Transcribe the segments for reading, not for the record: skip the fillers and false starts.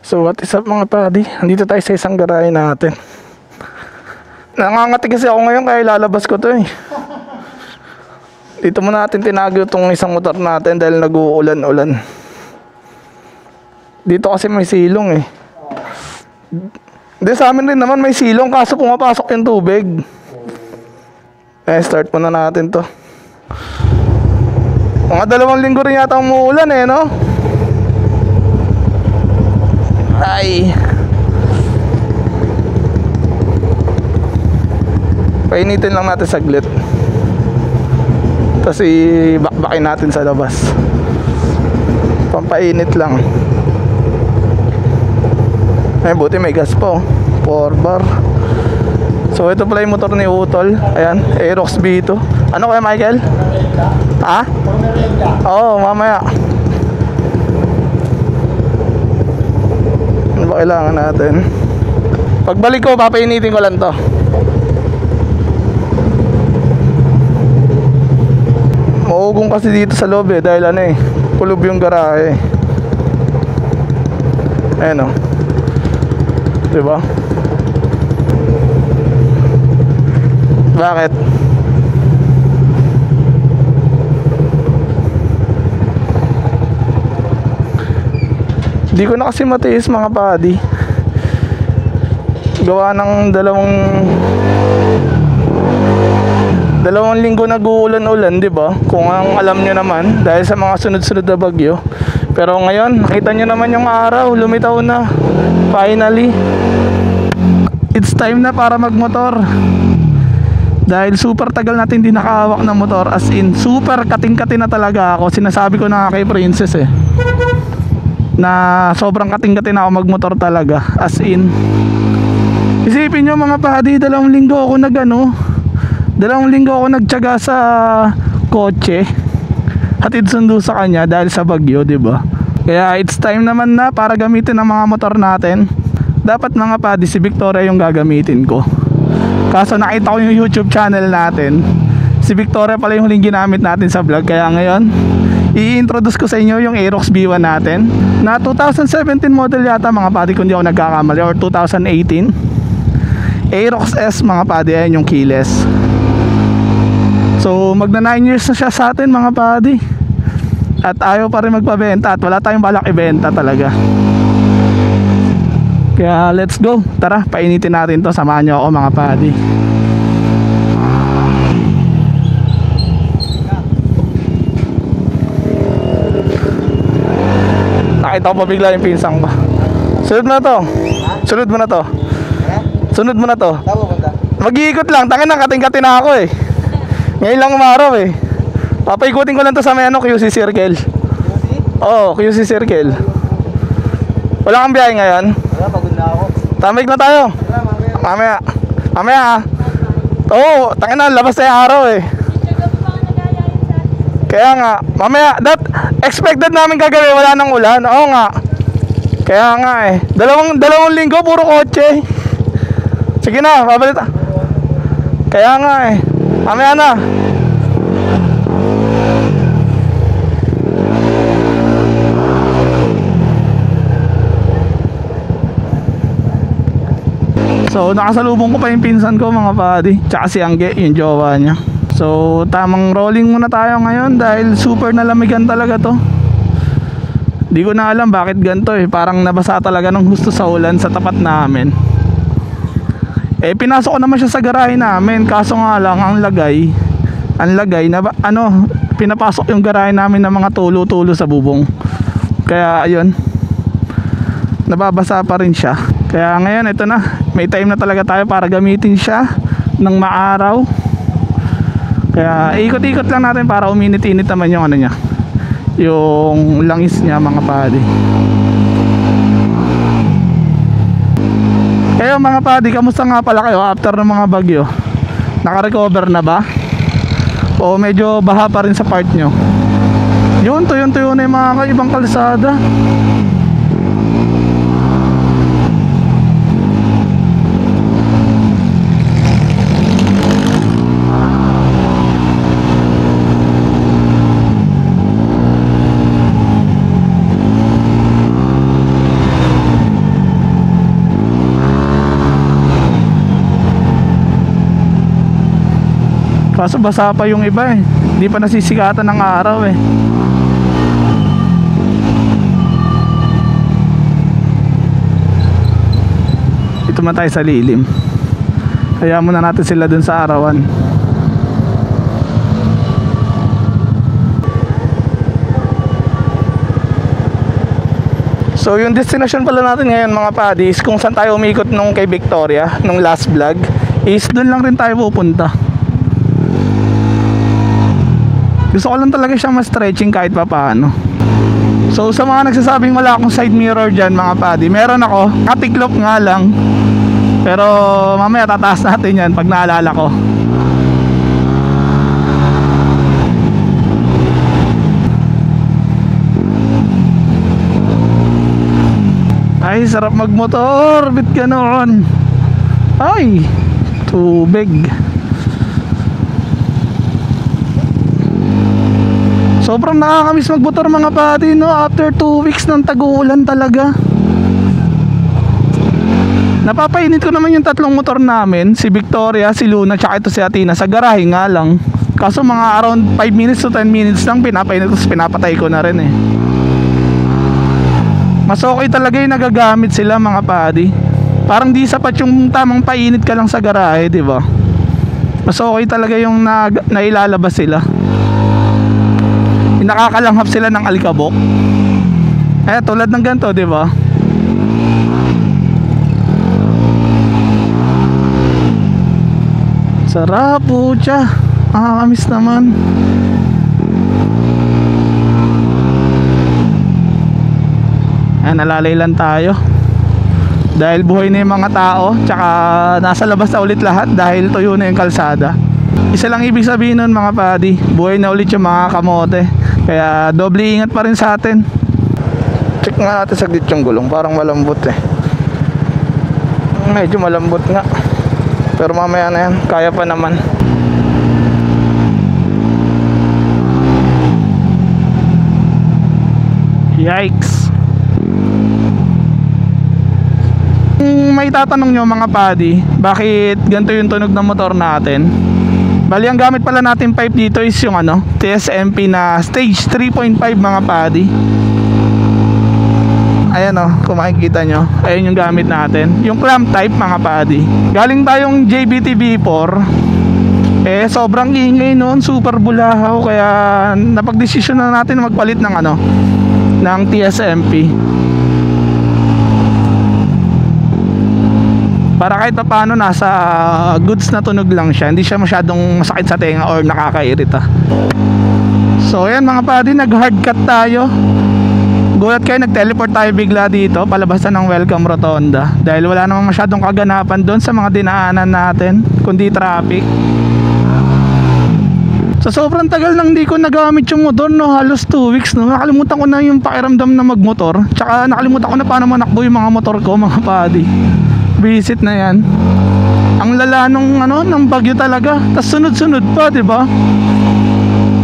So what is up mga padi? Andito tayo sa isang garahe natin. Nangangati kasi ako ngayon kaya ilalabas ko to eh. Dito muna natin tinago itong isang motor natin dahil nag-uulan-ulan. Dito kasi may silong eh. Hindi, sa amin rin naman may silong kaso pumapasok yung tubig. Start muna natin to. Mga 2 linggo rin yata umuulan eh, no? Ay. Painitin lang natin saglit. Tapos i-bakbakin natin sa labas. Pampainit lang. Ay, buti may gas po. 4 bar. So ito pala yung motor ni Utol. Ayan, Aerox B2. Ano kaya Michael? Ha? Oo, mamaya. Ano ba kailangan natin? Pagbalik ko, papainitin ko lang to. Maugong kasi dito sa loob eh. Dahil ano eh, kulob yung garahe. Ayan o. Diba? Bakit? Di ko na kasi matiis mga padi. Gawa ng 2 linggo nag-uulan-ulan, di ba? Kung ang alam nyo naman, dahil sa mga sunod-sunod na bagyo. Pero ngayon, nakita nyo naman yung araw, lumitaw na. Finally. It's time na para magmotor. Dahil super tagal natin hindi nakahawak ng motor. As in, super kating-kating na talaga ako. Sinasabi ko na kay Princess eh, na sobrang kating-kating ako magmotor talaga. As in, isipin nyo mga padi, 2 linggo ako nagtiyaga sa kotse, hatid sundo sa kanya dahil sa bagyo, di ba? Kaya it's time naman na para gamitin ang mga motor natin. Dapat mga padi, si Victoria yung gagamitin ko. Kaso nakita ko yung YouTube channel natin, si Victoria pala yung huling ginamit natin sa vlog. Kaya ngayon, i-introduce ko sa inyo yung Aerox B1 natin na 2017 model yata mga padi, kung di ako nagkakamali, or 2018. Aerox S mga padi, ayan yung keyless. So magna 9 years na siya sa atin mga padi, at ayaw pa rin magpabenta, at wala tayong balak ibenta talaga. Kaya let's go, tara painitin natin to, samahan nyo ako mga padi. Nakita ko pa bigla yung pinsang ba. Sunod mo na to. Sunod mo na to. Sunod mo na to. Mag-iikot lang, tangin na, kating-kating na ako eh. Ngayon lang umaraw eh. Papaikutin ko lang to sa may QC Circle. Oo, QC Circle. Wala kang biyahe ngayon? Wala, pagod na ako. Tamig na tayo. Mamaya. Mamaya ha. Oo, tangin na, labas na yung araw eh. Kaya nga, mamaya, expected namin gagawin, wala nang ulan. Oo nga. Kaya nga eh. 2 linggo, puro kotse. Sige na, babalik. Kaya nga eh. Mamaya na. So nakasalubong ko pa yung pinsan ko mga padi, tsaka si Angge, yung jowa niya. So tamang rolling muna tayo ngayon dahil super nalamigan talaga to. Di ko na alam bakit ganito eh, parang nabasa talaga ng gusto sa ulan sa tapat namin. Eh pinasok ko naman siya sa garahe namin, kaso nga lang ang lagay na pinapasok yung garahe namin ng mga tulo-tulo sa bubong. Kaya ayun, nababasa pa rin siya. Kaya ngayon ito na, may time na talaga tayo para gamitin siya ng maaraw. Kaya ikot-ikot lang natin para uminit-init naman yung niya, yung langis niya mga padi. Kayo mga padi, kamusta nga pala kayo after ng mga bagyo? Naka-recover na ba? O medyo baha pa rin sa part nyo? Yun, tuyo-tuyo na yung mga ibang kalsada. Kaso basa pa yung iba eh. Hindi pa nasisikatan ng araw eh. Ito man tayo sa lilim. Kaya muna natin sila dun sa arawan. So yung destination pala natin ngayon mga paddies, kung saan tayo umikot nung kay Victoria, nung last vlog, is dun lang rin tayo pupunta. Gusto ko lang talaga siya ma-stretching kahit pa paano. So sa mga nagsasabing wala akong side mirror dyan mga paddy, meron ako, katiklop nga lang. Pero mamaya tataas natin yan pag naalala ko. Ay, sarap magmotor. Bit ganoon. Ay, tubig. Sobrang nakakamiss magmotor mga pati, no? After 2 weeks ng tag-uulan talaga. Napapainit ko naman yung tatlong motor namin, si Victoria, si Luna, tsaka ito si Athena, sa garahe nga lang. Kaso mga around 5 minutes to 10 minutes lang pinapainit ko, pinapatay ko na rin eh. Mas okay talaga yung nagagamit sila mga padi. Parang di sapat yung tamang painit ka lang sa garahe, di ba? Mas okay talaga yung nailalabas sila. Yung nakakalanghap sila ng alikabok. Eh tulad ng ganito, di ba? Sarap po siya. Nakakamiss naman. Ayan, nalalay lang tayo dahil buhay na yung mga tao, tsaka nasa labas na ulit lahat dahil tuyo na yung kalsada. Isa lang ibig sabihin nun mga padi, buhay na ulit yung mga kamote. Kaya doble ingat pa rin sa atin. Check nga natin saglit yung gulong, parang malambot eh. Medyo malambot nga, pero mamaya na yan, kaya pa naman. Yikes. Kung may tatanong nyo mga padi, bakit ganito yung tunog ng motor natin? Bali ang gamit pala natin pipe dito is yung TSMP na stage 3.5 mga padi. Ayan kung makikita nyo, ayun yung gamit natin, yung clamp type mga padi. Galing tayong JBT V4, eh sobrang ingay noon, super bulahaw, kaya napagdesisyon na natin magpalit ng ng TSMP. Para kahit pa paano nasa goods na tunog lang siya, hindi siya masyadong masakit sa tenga or nakakairita. So ayan mga padi, nag hard cut tayo. Gulat kayo, nag-teleport tayo bigla dito palabasan ng Welcome Rotonda dahil wala namang masyadong kaganapan doon sa mga dinaanan natin kundi traffic. So sobrang tagal nang di ko nagamit yung motor, halos 2 weeks nakalimutan ko na yung pakiramdam na magmotor, tsaka nakalimutan ko na paano manakbo yung mga motor ko mga padi. Visit na yan. Ang lala ng bagyo talaga. Tas sunod-sunod pa, di ba?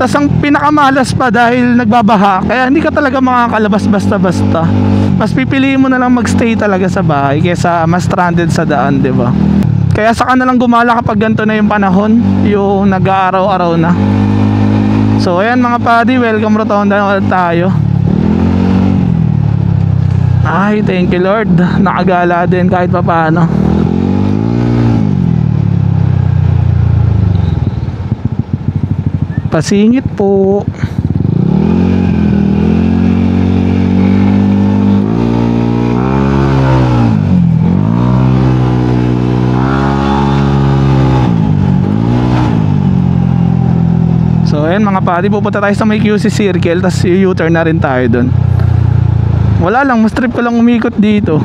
Tas ang pinakamalas pa dahil nagbabaha, kaya hindi ka talaga makakalabas basta-basta. Mas pipiliin mo na lang magstay talaga sa bahay kaysa mas stranded sa daan, di ba? Kaya saka na lang gumala kapag ganito na yung panahon, yung nag-aaraw-araw na. So ayan mga padi, welcome Rotonda na tayo. Ay, thank you Lord, nakagala din kahit pa paano. Pasingit po. So ayan mga padi, pupunta tayo sa may QC Circle, tapos u-turn na rin tayo dun. Wala lang, mas trip ko lang umikot dito.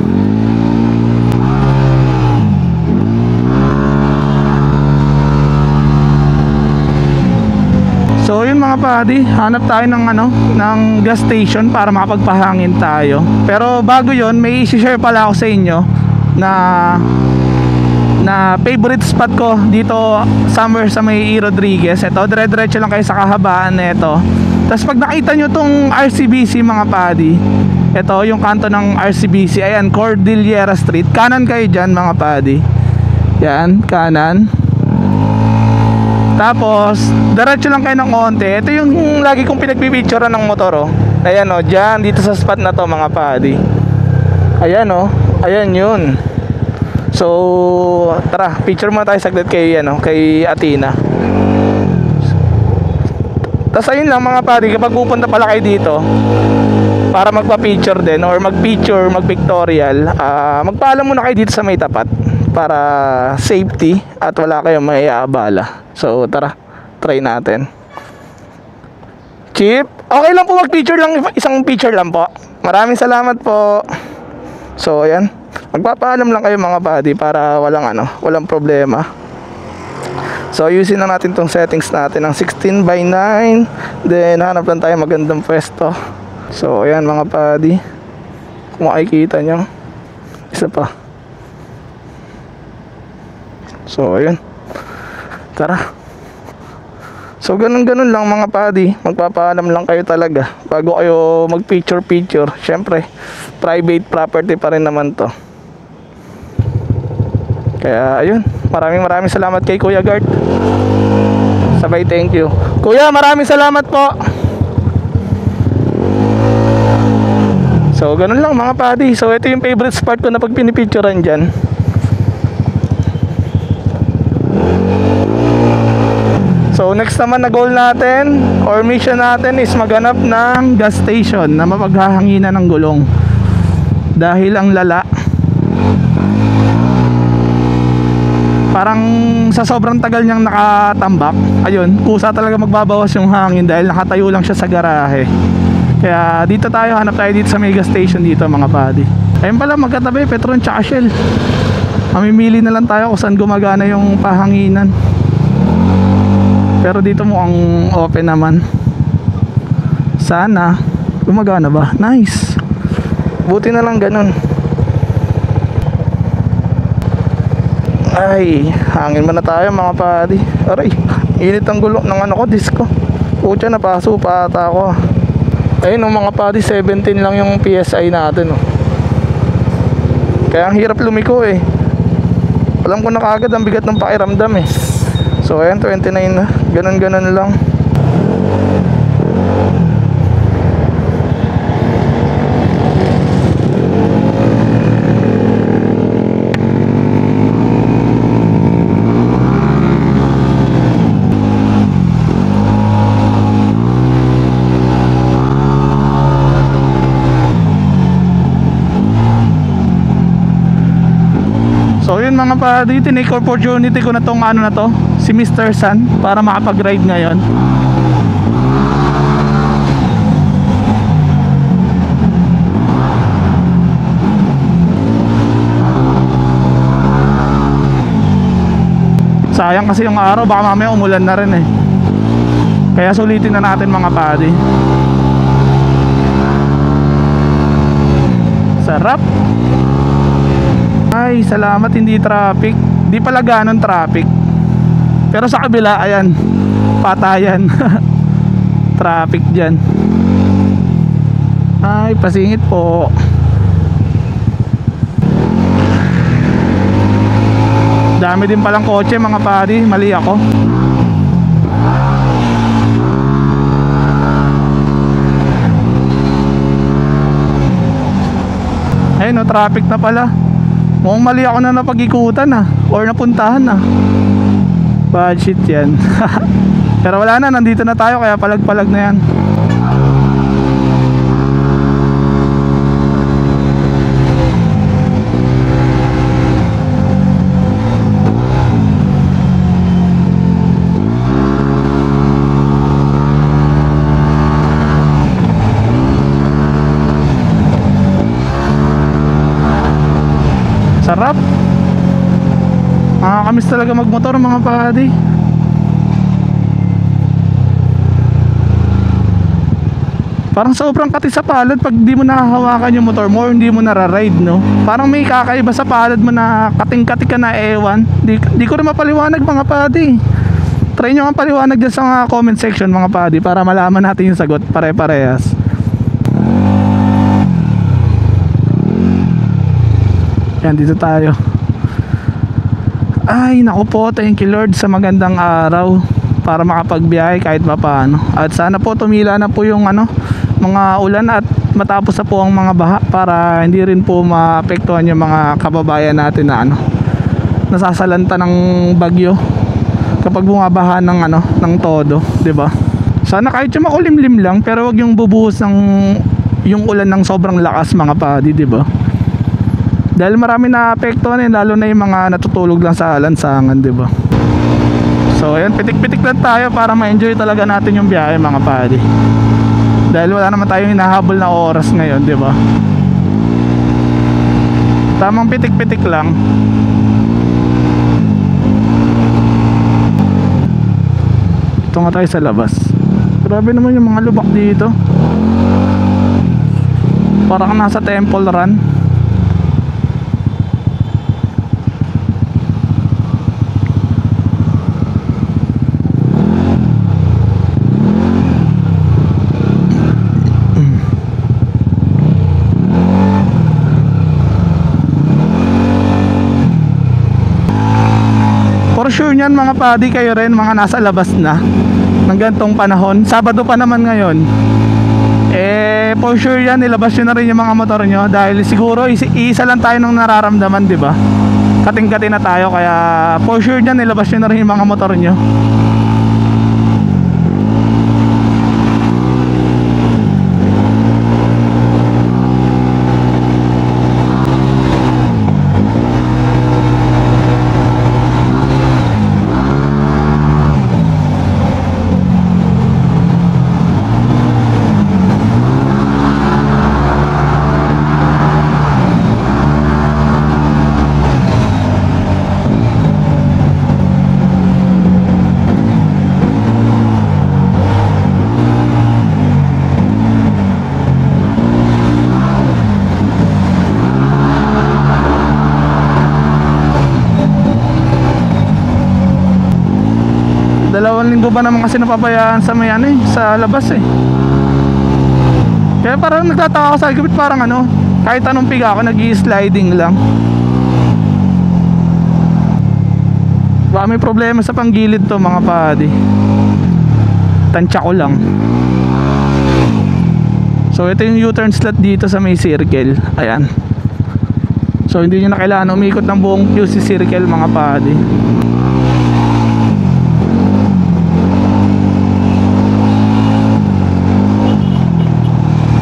So yun mga padi, hanap tayo ng gas station para makapagpahangin tayo. Pero bago yun, may i-share pala ako sa inyo na favorite spot ko dito somewhere sa may E. Rodriguez. Ito, dire-diretso lang kayo sa kahabaan nito. Tapos pag nakita nyo tong RCBC mga padi, ito yung kanto ng RCBC, ayan, Cordillera Street. Kanan kayo dyan mga padi. Yan, kanan. Tapos diretso lang kayo ng konti. Ito yung lagi kong pinagpipicturean ng motor, oh. Ayan, oh, dyan dito sa spot na to mga padi. Ayan, oh, ayan yun. So tara, picture muna tayo saglit kay, ano, kay Athena. Tapos ayun lang mga padi, kapag pupunta pala kayo dito para magpa-picture din or mag-picture, mag-pictorial, magpaalam muna kayo dito sa may tapat para safety at wala kayong may aabala. So tara, try natin. Chip, okay lang po mag-picture lang, isang picture lang po. Maraming salamat po. So ayan, magpapaalam lang kayo mga buddy para walang problema. So ayusin na natin tong settings natin ng 16:9. Then hanap lang tayo magandang pwesto. So ayan mga buddy, kung makikita nyo, isa pa. So ayan, tara. So ganun lang mga buddy, magpapaalam lang kayo talaga bago kayo mag picture. Syempre private property pa rin naman to. Kaya ayun, maraming salamat kay Kuya Gart. Sabay thank you Kuya, maraming salamat po. So ganun lang mga buddy. So ito yung favorite spot ko na pag pinipicturean dyan. So next naman na goal natin or mission natin is maghanap ng gas station na mapaghahanginan ng gulong. Dahil ang lala, parang sa sobrang tagal niyang nakatambak, ayun, kusa talaga magbabawas yung hangin dahil nakatayo lang siya sa garahe. Kaya dito tayo, hanap tayo dito sa may gas station dito mga buddy. Ayun pala, magkatabi, Petron tsaka Shell. Mamimili na lang tayo kung saan gumagana yung pahanginan. Pero dito mukhang open naman. Sana gumagana ba? Nice. Buti na lang ganun. Ay, hangin muna tayo mga buddy. Aray, init ang gulong ng ano ko, disco. Pucha, napaso pa ata ako. Ayun mga buddy, 17 lang yung PSI natin, oh. Kaya ang hirap lumiko eh. Alam ko na kaagad ang bigat ng pakiramdam eh. So ayan, 29 na. Ganun lang. So yun mga buddy, tinake opportunity ko na tong ano na to, si Mr. Sun, para makapag-ride ngayon. Sayang kasi yung araw, baka mamaya umulan na rin eh. Kaya sulitin na natin mga buddy. Sarap. Ay, salamat, hindi traffic. Di pala ganon traffic. Pero sa kabila, ayan, patayan. Traffic dyan. Ay, pasingit po. Dami din palang kotse mga pari. Mali ako. Ayun, no, traffic na pala. Mukhang mali ako na napag-ikutan or napuntahan bad shit yan. Pero wala na, nandito na tayo, kaya palag-palag na yan. Sarap. Nakakamiss talaga magmotor mga padi. Parang sobrang kati sa palad pag di mo nakahawakan yung motor mo or hindi mo nara-ride, no? Parang may kakaiba sa palad mo na kating-kati ka na, ewan. Di ko rin mapaliwanag mga padi. Try nyo ang paliwanag dyan sa comment section mga padi para malaman natin yung sagot pare-parehas. Yan, dito tayo. Ay, naku po, thank you Lord sa magandang araw. para makapagbiyahe kahit papaano. At sana po tumila na po yung mga ulan at matapos na po ang mga baha para hindi rin po maapektuhan yung mga kababayan natin na nasasalanta ng bagyo kapag bumabaha ng todo, 'di ba? Sana kahit yung makulimlim lang, pero wag yung bubuhos yung ulan ng sobrang lakas mga padi, 'di ba? Dahil marami na apektuhan lalo na yung mga natutulog lang sa lansangan, 'di ba? So ayan, pitik-pitik lang tayo para ma-enjoy talaga natin yung biyahe mga padi. Dahil wala naman tayong hinahabol na oras ngayon, 'di ba? Tamang pitik-pitik lang. Ito nga tayo sa labas. Grabe naman yung mga lubak dito. Parang nasa Temple Run. For sure nyan mga padi, kayo rin mga nasa labas na ng gantong panahon. Sabado pa naman ngayon. For sure yan, nilabas nyo na rin yung mga motor nyo. Dahil siguro isa lang tayo ng nararamdaman, di ba? Kating-kati na tayo. Kaya for sure yan, nilabas nyo na rin yung mga motor nyo. Dalawang linggo ba naman kasi napabayaan sa sa labas Kaya parang nagtataka ako sa gabit, parang kahit anong piga ako, nag-i-sliding lang. Baka may problema sa panggilid to mga padi. Tansya ko lang. So ito yung U-turn slot dito sa may circle. Ayan. So hindi nyo na kailangan umikot ng buong QC circle mga padi.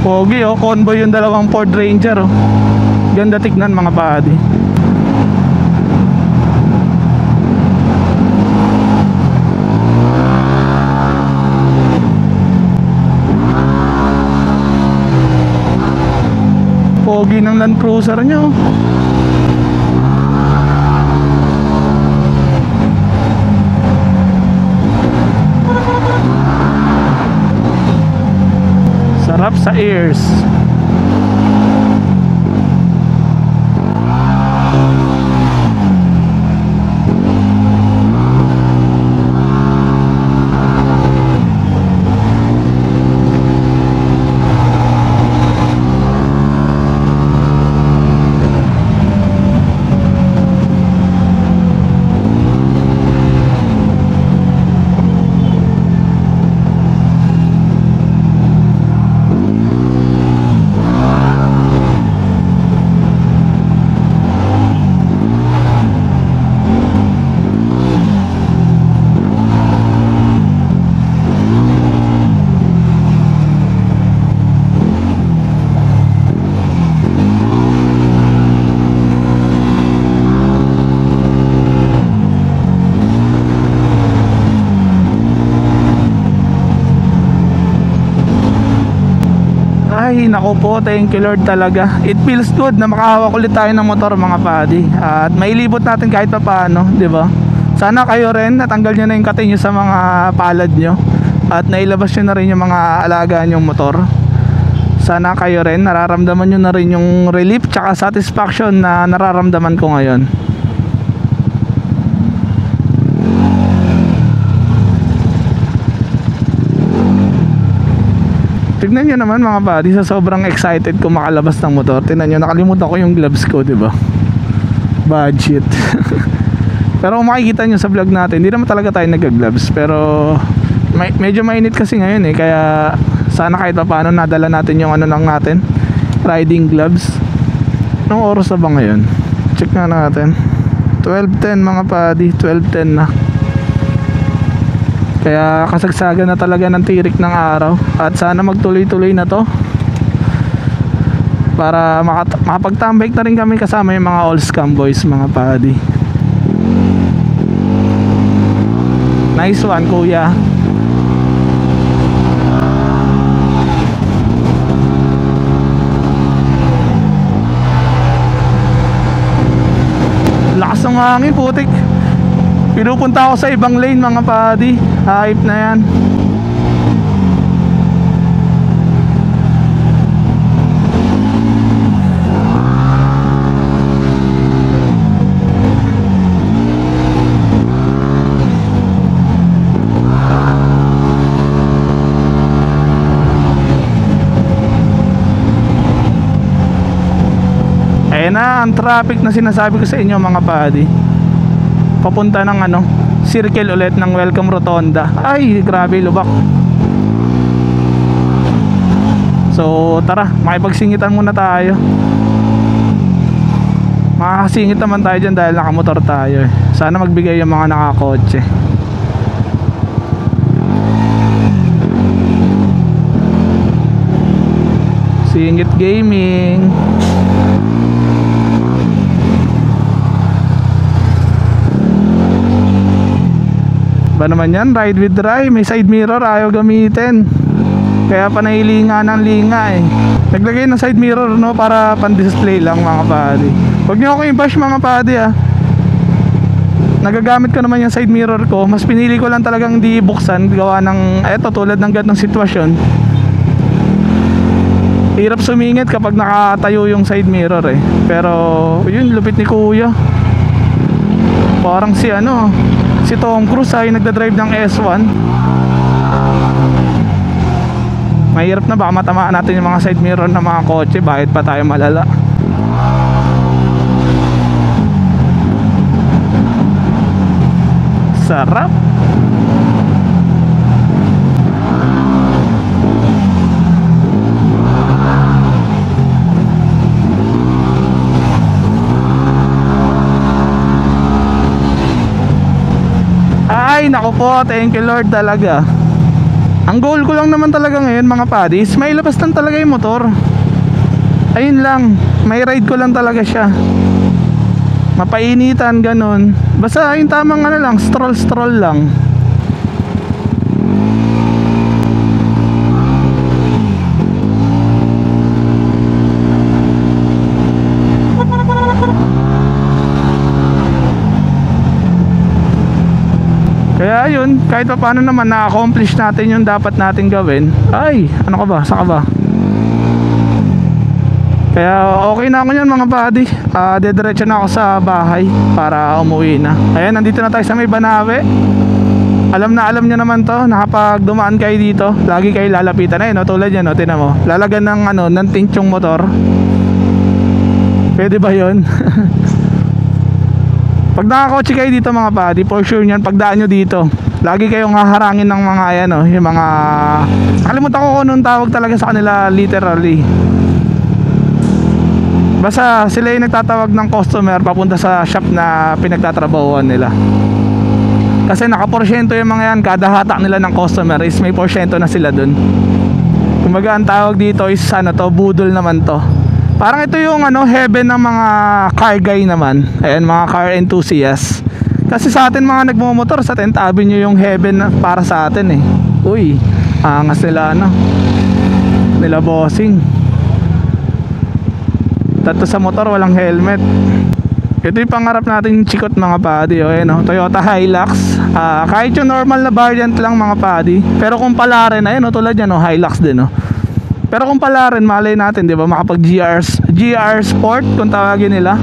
Pogi convoy yung dalawang Ford Ranger Ganda tignan mga padi. Pogi ng Land Cruiser nyo. Sarap sa ears. Ay nako po, thank you Lord talaga. It feels good na makahawak ulit tayo ng motor mga padi. At mailibot natin kahit pa paano, di ba? Sana kayo rin natanggal nyo na yung kati nyo sa mga palad nyo. At nailabas nyo na rin yung mga alaga nyong motor. Sana kayo rin nararamdaman nyo na rin yung relief tsaka satisfaction na nararamdaman ko ngayon. Tignan nyo naman mga buddy, sa sobrang excited ko makalabas ng motor. Tignan nyo, nakalimutan ko yung gloves ko, diba? Budget. Pero kung makikita nyo sa vlog natin, hindi naman talaga tayo nag-gloves. Pero medyo mainit kasi ngayon eh. Kaya sana kahit pa paano nadala natin yung ano lang natin, riding gloves. Anong oras na ba ngayon? Check nga natin. 12:10 mga padi, 12:10 na. Kaya kasagsagan na talaga ng tirik ng araw. At sana magtuloy-tuloy na to, para makapagtambay na rin kami kasama yung mga all scam boys mga padi. Nice one kuya. Lakas ng hangin putik. Pinupunta ako sa ibang lane mga padi. Hype na yan. Ayan na ang traffic na sinasabi ko sa inyo mga padi. Papunta ng ano, circle ulit ng Welcome Rotonda. Ay grabe lubak. So tara, makipagsingitan muna tayo. Makakasingit naman tayo dyan dahil nakamotor tayo eh. Sana magbigay yung mga nakakotse. Singit Gaming. Ba naman yan, ride with dry, may side mirror ayaw gamitin. Kaya panay linga ng linga eh. Naglagay ng side mirror no, para pan-display lang mga padi. Huwag niyo ako i-bash mga padi ah. Nagagamit ko naman yung side mirror ko. Mas pinili ko lang talagang di buksan, gawa ng eto tulad ng ganong sitwasyon. Hirap sumingit kapag nakatayo yung side mirror eh. Pero yun, lupit ni kuya. Parang si ano, si Tom Cruise ay nagdadrive ng S1. Mahirap na, baka matamaan natin yung mga side mirror ng mga kotse. Bakit pa tayo malala? Sarap. Ay naku po, thank you Lord talaga. Ang goal ko lang naman talaga ngayon mga padis, may labas lang talaga yung motor. Ayun lang, may ride ko lang talaga siya. Mapainitan ganun. Basta yung tamang ano lang, stroll lang. Kaya yun, kahit pa paano naman na-accomplish natin yung dapat natin gawin. Ay, ano ka ba? Saka ba? Kaya okay na ako yan mga buddy. Dediretso na ako sa bahay para umuwi na. Ayan, nandito na tayo sa may Banawe. Alam nyo naman to, nakapag dumaan kayo dito, lagi kayo lalapitan. Ayun, no, tulad yan, no, tinan mo. Lalagan ng, ano, ng tint yung motor. Pwede ba yun? Pag nakakotse kayo dito mga buddy, for sure nyan, pagdaan nyo dito, lagi kayong haharangin ng mga ayan, no, yung mga, nakalimutan ko kung anong tawag talaga sa kanila literally. Basta sila yung nagtatawag ng customer papunta sa shop na pinagtatrabahuan nila. Kasi nakaporsyento yung mga yan, kada hatak nila ng customer is may porsyento na sila dun. Kumbaga ang tawag dito is ano to, budol naman to. Parang ito yung ano, heaven ng mga car guy naman. Ayan, mga car enthusiasts. Kasi sa atin mga nagmumotor, sa 10th Avenue yung heaven para sa atin eh. Uy, angas nila ano, nila bossing. Tato sa motor, walang helmet. Ito yung pangarap natin chikot mga buddy. O, ayan, o, Toyota Hilux. Kahit yung normal na variant lang mga buddy. Pero kung pala rin, ayun o, tulad yan o, Hilux din o. Pero kung pala rin, malay natin, di ba, makapag GR Sport kung tawagin nila.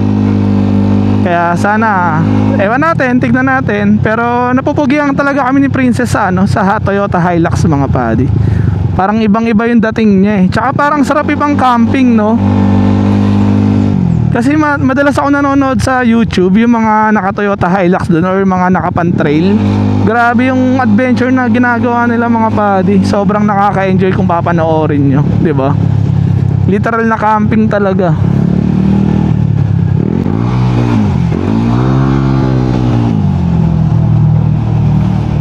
Kaya sana, ewan natin, tignan natin. Pero napupugihan talaga kami ni Princess sa, ano, sa Toyota Hilux mga buddy. Parang ibang iba yung dating niya eh. Tsaka parang sarap ibang camping, no. Kasi madalas ako nanonood sa YouTube yung mga naka Toyota Hilux doon or mga nakapan trail. Grabe yung adventure na ginagawa nila mga buddy. Sobrang nakaka-enjoy kung papanoorin nyo, di ba? Literal na camping talaga.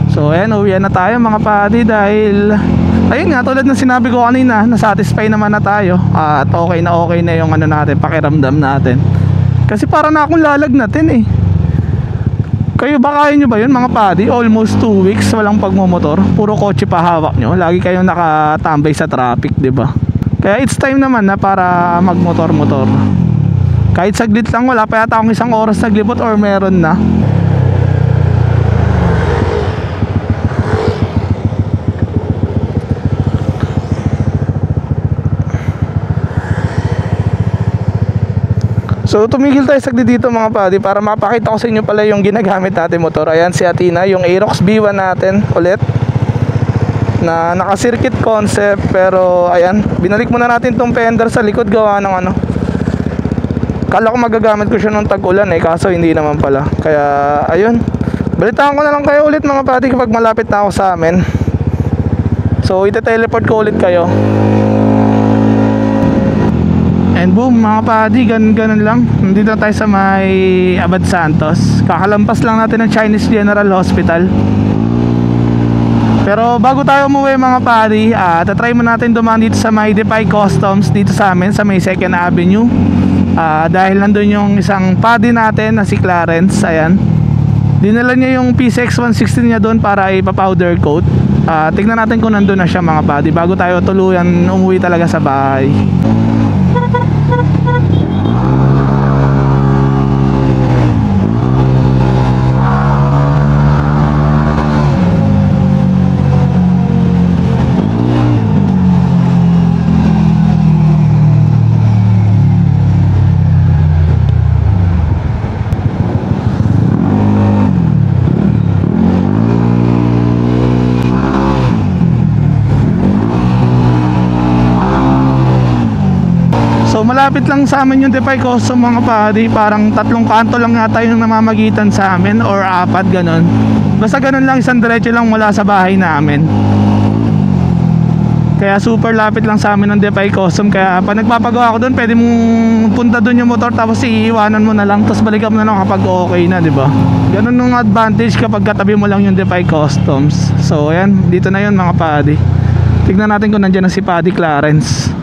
So ayan, uwian na tayo mga buddy dahil ayun nga, tulad ng sinabi ko kanina, na-satisfy naman na tayo at okay na yung ano natin, pakiramdam natin. Kasi para na akong lalagnatin eh. Kayo ba, kaya nyo ba yun mga buddy? Almost 2 weeks walang pagmumotor, puro kotse pa hawak nyo, lagi kayong nakatambay sa traffic, di ba? Kaya it's time naman na para magmotor-motor. Kahit saglit lang, wala pa yata akong 1 oras naglibot or meron na. So tumigil tayo saglit dito mga buddy para mapakita ko sa inyo pala yung ginagamit natin motor. Ayan si Athena, yung Aerox B1 natin ulit na naka-circuit concept, pero ayan, binalik muna natin tong fender sa likod gawa ng ano. Kala ko magagamit ko siya nung tag-ulan eh, kaso hindi naman pala. Kaya ayun, balitaan ko na lang kayo ulit mga buddy kapag malapit na ako sa amin. So ite-teleport ko ulit kayo. And boom mga buddy, ganun lang. Nandito na tayo sa may Abad Santos. Kakalampas lang natin ng Chinese General Hospital. Pero bago tayo umuwi mga buddy, tatry mo natin dumaan dito sa may Defy Customs dito sa amin sa may 2nd Avenue. Dahil nandun yung isang buddy natin na si Clarence. Ayan, dinala niya yung PCX 160 niya doon para ipa-powder coat. Tignan natin kung nandun na siya mga buddy bago tayo tuluyan umuwi talaga sa bahay. So malapit lang sa amin yung Defy Custom mga buddy. Parang 3 kanto lang yata yung namamagitan sa amin or 4 ganon. Basta ganon lang, isang diretso lang mula sa bahay namin. Kaya super lapit lang sa amin ng Defy Custom. Kaya pag nagpapagawa ko doon, pwede mong punta doon yung motor tapos iiwanan mo na lang, tapos balikan mo na lang kapag okay na, di ba? Ganon yung advantage kapag katabi mo lang yung Defy Customs. So ayan, dito na yun mga buddy. Tignan natin kung nandiyan na si Paddy Clarence.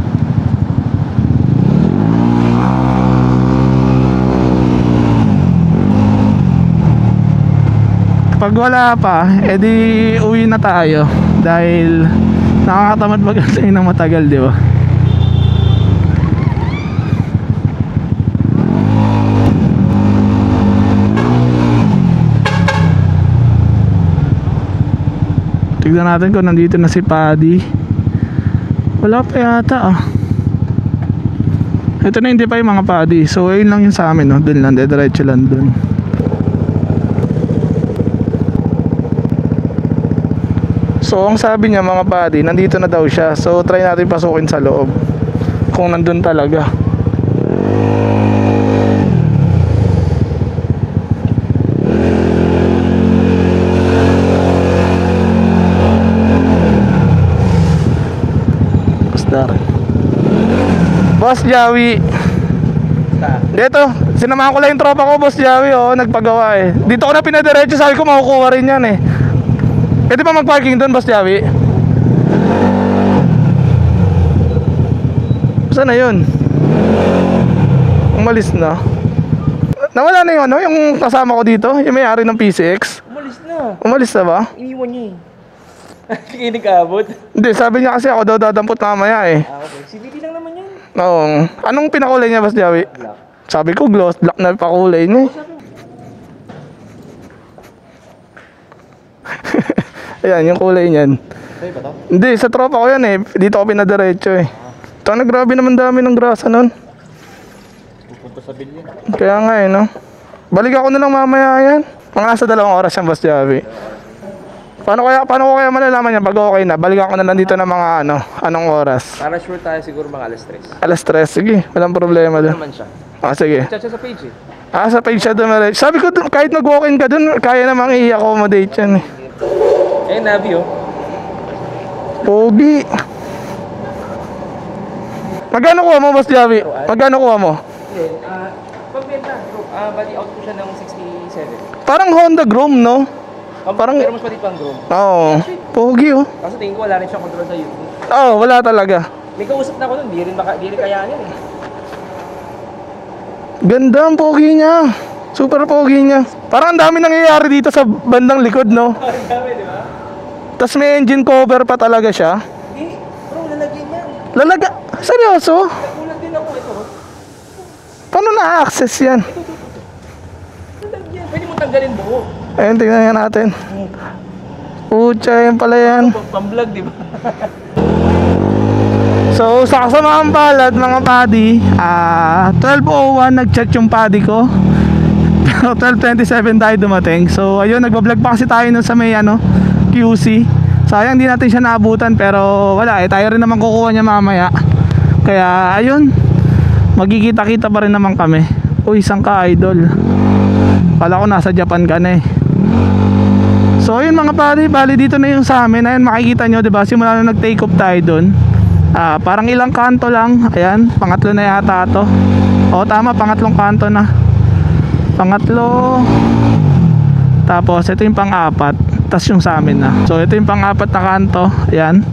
Pag wala pa, edi uwi na tayo dahil nakakatamad mag-antay ng matagal, di ba? Tignan natin kung nandito na si Paddy. Wala pa yata ah. Ito na hindi pa yung mga Paddy. So ayun lang yung sa amin, no? Doon lang, diretso lang doon. So ang sabi niya mga buddy, nandito na daw siya. So try natin pasukin sa loob kung nandun talaga. Boss Jawi, dito, sinamahan ko lang yung tropa ko, Boss Jawi, oh, nagpagawa eh. Dito ko na pinadiretso, sabi ko makukuha rin yan eh. Pwede pa mag-parking doon, Boss Jawi? Saan na yun? Umalis na. Nawala na yung ano, yung kasama ko dito, yung may-ari ng PCX. Umalis na. Umalis na ba? Iniwan niya eh. Hindi nag-aabot. Hindi, sabi niya kasi ako daw dadampot mamaya eh. Okay. CVT lang naman yan. Oo. Anong pinakulay niya, Boss Jawi? Black. Sabi ko, gloss black na pakulay niya eh. Ayan, yung kulay niyan. Sa'yo ba to? Hindi, sa tropa ko yan eh. Dito ako pinadiretso eh. Ito na, grabe naman dami ng grasa nun. Pupunta sa bilyan. Kaya nga eh, no? Balik ako na lang mamaya yan. Mga sa 2 oras yan, Boss Javi. Paano ko kaya malalaman yan pag okay na? Balik ako na lang dito ng mga anong oras? Para sure tayo siguro mga alas 3. Alas 3, sige. Walang problema Ano doon. naman siya? Ah, sige. Chat siya sa page eh. Ah, sa page siya dumiretso. Sabi ko, kahit mag-walk-in ka dun, kaya namang i-accommodate yan eh. Eh, Navi oh. Pogi. Magkano kuha mo, Boss Javi? Magkano kuha mo? Hindi, pagbenta. Bali out ko siya ng 67. Parang Honda Grom, no? Parang- Pero mas maliit pang Grom. Oo. Pogi, oh. Kaso tingin ko wala rin siyang control sa YouTube. Oo, wala talaga. May kausap na ako nun, di rin kayanin eh. Ganda ang pogi niya. Super pogi niya. Parang ang dami nangyayari dito sa bandang likod, no? Ang dami, di ba? Tapos may engine cover pa talaga siya. Hindi, bro, lalagyan yan. Lalaga. Seryoso? Nagulat din ako ito. Paano na-access yan? Lalagyan. Pwede mo tanggalin buo. Ayun, tingnan nga natin. Pucha, yan pala yan. Pang-vlog, di ba? So, sa kasamaang palad, mga paddy, 12:01 nag-check yung paddy ko. Pero 12:27 tayo dumating. So, ayun, nagbablog pa kasi tayo nun sa may QC. Sayang di natin siya naabutan, pero wala eh. Tayo rin naman kukuha niya mamaya. Kaya, ayun, magkikita-kita pa rin naman kami. Uy, isang ka-idol. Kala ko nasa Japan ka na eh. So, ayun mga paddy, bali dito na yung sa amin. Ayun, makikita nyo, diba? Simula na nag-take off tayo dun. Parang ilang kanto lang. Ayan, pangatlo na yata to. O tama, pangatlong kanto na. Pangatlo. Tapos ito yung pang-apat. Tas yung sa amin na. So ito yung pang-apat na kanto. Ayan.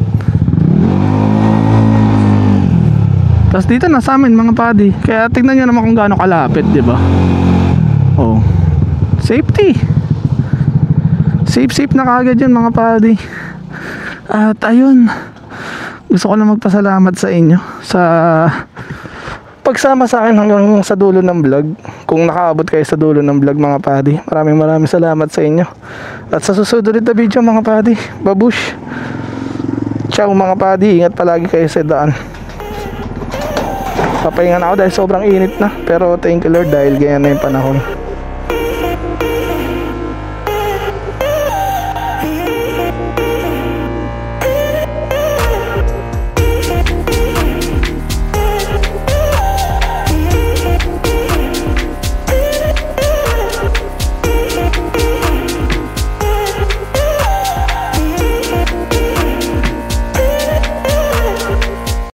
Tas dito na sa amin mga paddy. Kaya tignan nyo naman kung gaano kalapit, di ba? Oh. Safety. Safe na kagad yun mga paddy. At ayun, gusto ko lang magpasalamat sa inyo sa pagsama sa akin hanggang sa dulo ng vlog. Kung nakaabot kayo sa dulo ng vlog mga paddy, maraming salamat sa inyo. At sa susunod na video mga paddy, babush. Ciao mga paddy, ingat palagi kayo sa daan. Papahinga na ako dahil sobrang init na, pero thank you Lord dahil ganyan na yung panahon.